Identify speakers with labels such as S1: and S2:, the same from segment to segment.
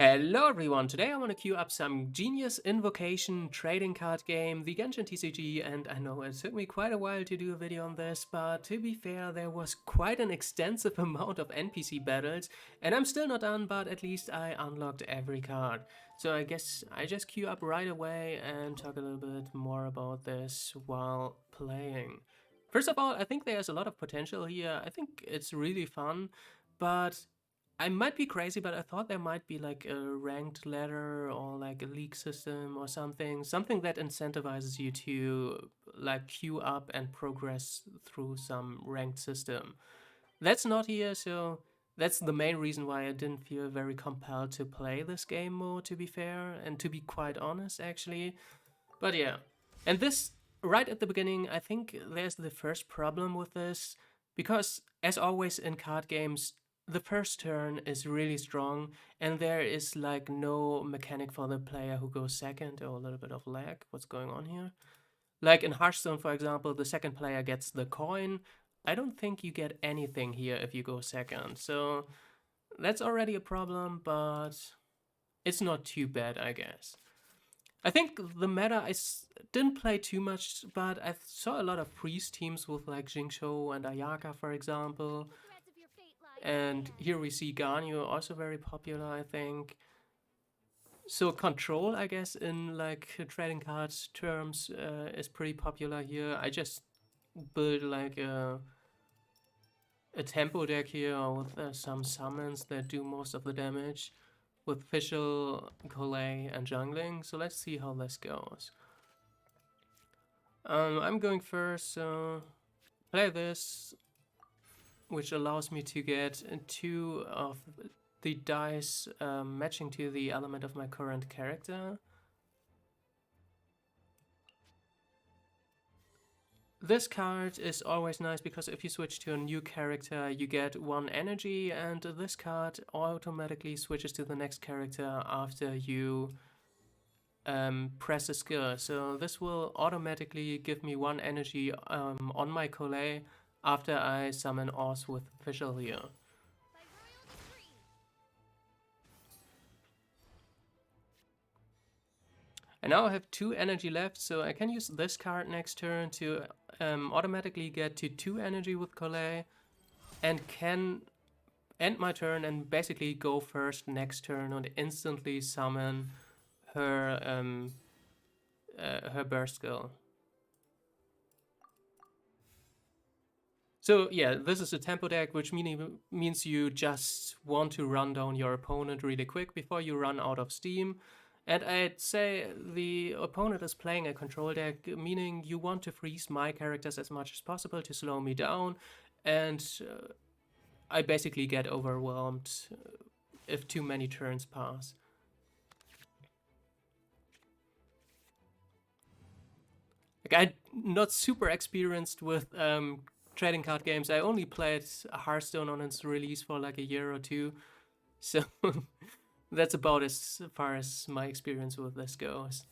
S1: Hello everyone, today I want to queue up some Genius Invocation trading card game, the Genshin TCG, and I know it took me quite a while to do a video on this, but to be fair, there was quite an extensive amount of NPC battles, and I'm still not done, but at least I unlocked every card. So I guess I just queue up right away and talk a little bit more about this while playing. First of all, I think there's a lot of potential here. I think it's really fun, but I might be crazy, but I thought there might be like a ranked ladder or like a league system or something that incentivizes you to like queue up and progress through some ranked system. That's not here, so that's the main reason why I didn't feel very compelled to play this game mode, to be fair, and to be quite honest, actually. But yeah, and this right at the beginning, I think there's the first problem with this, because as always in card games, the first turn is really strong, and there is like no mechanic for the player who goes second, or a little bit of lag. What's going on here? Like in Hearthstone, for example, the second player gets the coin. I don't think you get anything here if you go second, so that's already a problem, but it's not too bad, I guess. I think the meta, didn't play too much, but I saw a lot of freeze teams with like Jingzhou and Ayaka, for example. And here we see Ganyu, also very popular, I think. So control, I guess, in like trading cards terms, is pretty popular here. I just built like a tempo deck here with some summons that do most of the damage with Fischl, Collei and Xiangling. So let's see how this goes. I'm going first, so play this, which allows me to get 2 of the dice matching to the element of my current character. This card is always nice because if you switch to a new character, you get 1 energy, and this card automatically switches to the next character after you press a skill. So this will automatically give me 1 energy on my Collei after I summon Oz with Fischl here. And now I have 2 energy left, so I can use this card next turn to automatically get to 2 energy with Collei, and can end my turn and basically go first next turn and instantly summon her burst skill. So yeah, this is a tempo deck, which means you just want to run down your opponent really quick before you run out of steam. And I'd say the opponent is playing a control deck, meaning you want to freeze my characters as much as possible to slow me down, and I basically get overwhelmed if too many turns pass. Like, I'm not super experienced with trading card games. I only played Hearthstone on its release for like a year or 2, so that's about as far as my experience with this goes.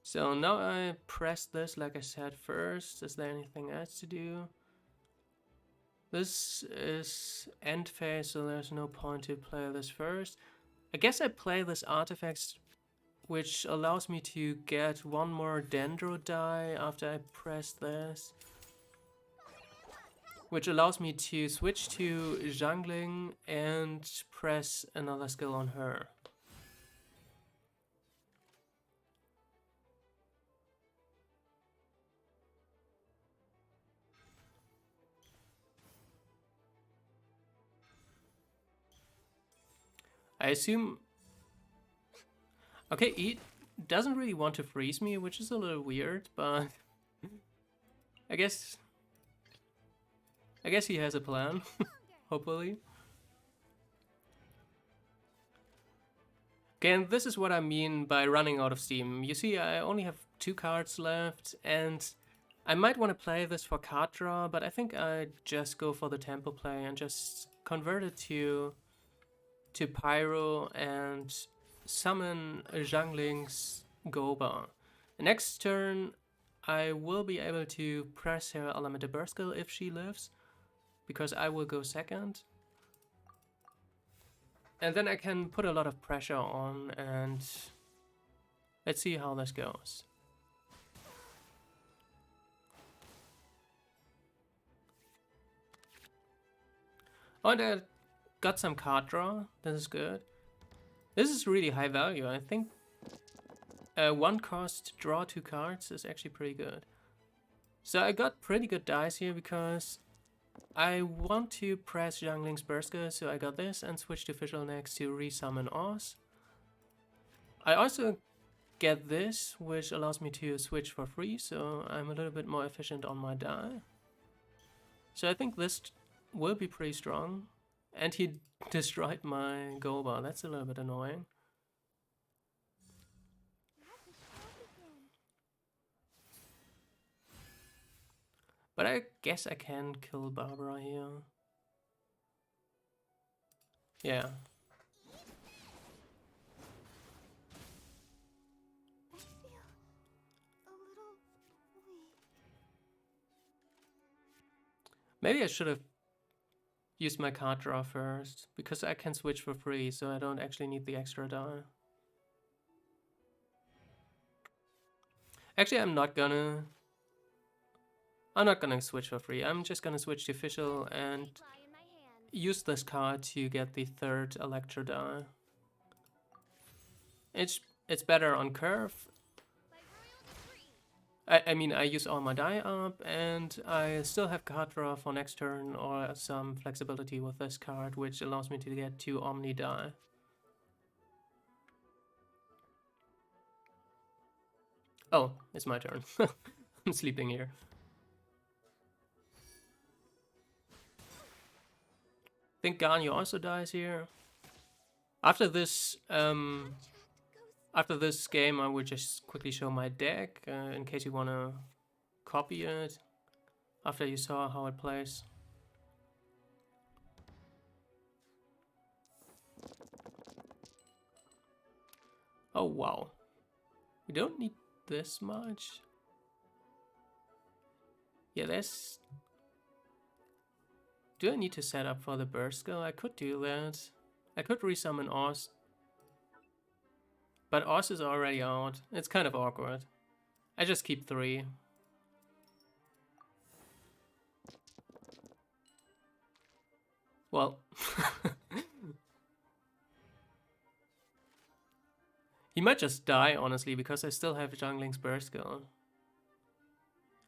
S1: So now I press this like I said first. Is there anything else to do? This is end phase, so there's no point to play this first. I guess I play this artifact, which allows me to get 1 more Dendro die after I press this, which allows me to switch to Xiangling and press another skill on her. I assume... Okay, he doesn't really want to freeze me, which is a little weird, but I guess he has a plan, hopefully. Okay, and this is what I mean by running out of steam. You see, I only have 2 cards left, and I might want to play this for card draw, but I think I just go for the tempo play and just convert it to Pyro and summon Xiangling's Goba. Next turn, I will be able to press her elemental burst skill if she lives, because I will go second. And then I can put a lot of pressure on, and let's see how this goes. Oh, and I got some card draw. This is good. This is really high value. I think one cost draw 2 cards is actually pretty good. So I got pretty good dice here because I want to press Xiangling's Berserker, so I got this and switch to Fischl next to resummon Oz. I also get this, which allows me to switch for free, so I'm a little bit more efficient on my die. So I think this will be pretty strong. And he destroyed my gold bar. That's a little bit annoying. But I guess I can kill Barbara here. Yeah. Maybe I should have used my card draw first, because I can switch for free, so I don't actually need the extra die. Actually, I'm not gonna switch for free. I'm just gonna switch to Fischl and use this card to get the 3rd Electro die. It's better on curve. I mean, I use all my die up, and I still have card draw for next turn or some flexibility with this card, which allows me to get 2 Omni die. Oh, it's my turn. I'm sleeping here. I think Ganyu also dies here. After this game, I will just quickly show my deck in case you want to copy it after you saw how it plays. Oh wow, we don't need this much. Yeah, there's... Do I need to set up for the burst skill? I could do that. I could resummon Oz. But Oz is already out. It's kind of awkward. I just keep 3. Well... He might just die, honestly, because I still have Xiangling's burst skill.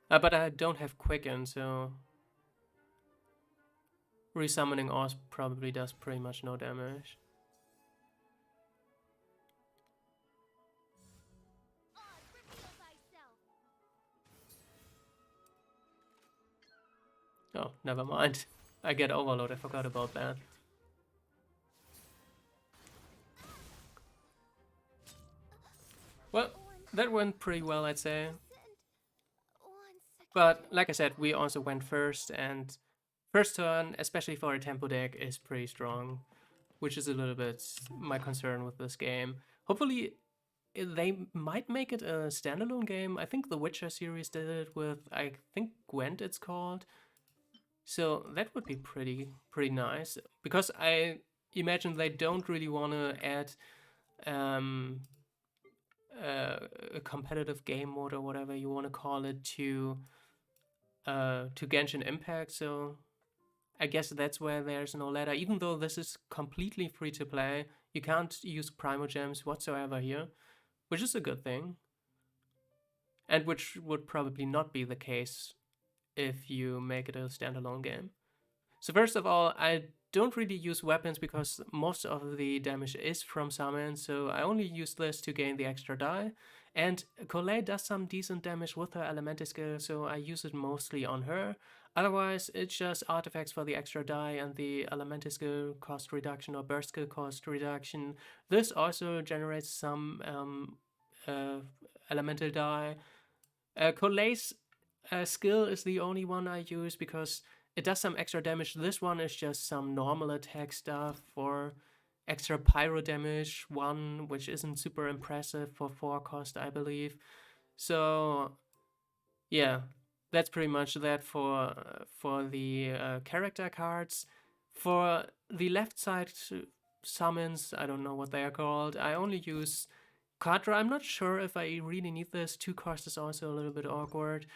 S1: But I don't have Quicken, so... Resummoning Oz probably does pretty much no damage. Oh, never mind. I get Overload, I forgot about that. Well, that went pretty well, I'd say. But like I said, we also went first, and first turn, especially for a tempo deck, is pretty strong, which is a little bit my concern with this game. Hopefully, they might make it a standalone game. I think the Witcher series did it with, I think, Gwent it's called. So that would be pretty nice, because I imagine they don't really want to add a competitive game mode or whatever you want to call it to Genshin Impact. So I guess that's where there's no ladder. Even though this is completely free to play, you can't use Primogems whatsoever here, which is a good thing, and which would probably not be the case if you make it a standalone game. So first of all, I don't really use weapons because most of the damage is from summon, so I only use this to gain the extra die. And Collei does some decent damage with her elemental skill, so I use it mostly on her. Otherwise, it's just artifacts for the extra die and the elemental skill cost reduction or burst skill cost reduction. This also generates some elemental die. Collei's skill is the only one I use because it does some extra damage. This one is just some normal attack stuff for extra pyro damage, 1, which isn't super impressive for 4 cost, I believe. So yeah, that's pretty much that for the character cards. For the left side summons, I don't know what they are called. I only use card draw. I'm not sure if I really need this. 2 cost is also a little bit awkward.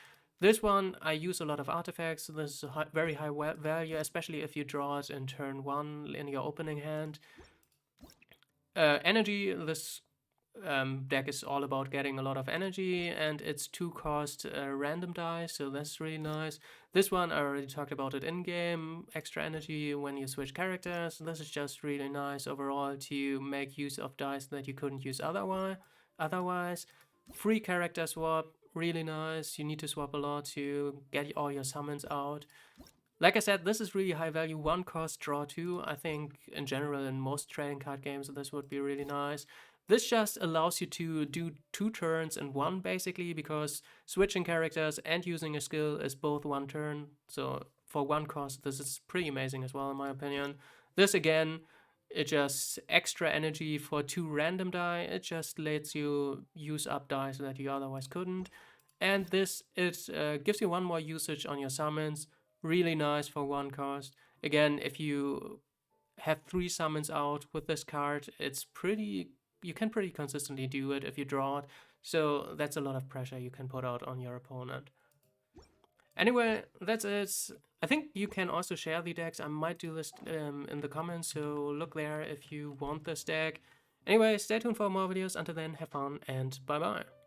S1: This one, I use a lot of artifacts. This is a very high value, especially if you draw it in turn 1 in your opening hand. Energy, this deck is all about getting a lot of energy, and it's 2 cost random die, so that's really nice. This one, I already talked about it in game, extra energy when you switch characters. This is just really nice overall to make use of dice that you couldn't use otherwise. Free character swap, really nice. You need to swap a lot to get all your summons out. Like I said, this is really high value, 1 cost, draw 2. I think in general in most trading card games this would be really nice. This just allows you to do 2 turns in 1 basically, because switching characters and using a skill is both 1 turn. So for 1 cost, this is pretty amazing as well in my opinion. This again, it just extra energy for 2 random die. It just lets you use up dice that you otherwise couldn't. And this, it gives you 1 more usage on your summons. Really nice for 1 cost. Again, if you have 3 summons out with this card, it's pretty, you can pretty consistently do it if you draw it. So that's a lot of pressure you can put out on your opponent. Anyway, that's it. I think you can also share the decks. I might do this in the comments, so look there if you want this deck. Anyway, stay tuned for more videos. Until then, have fun and bye bye.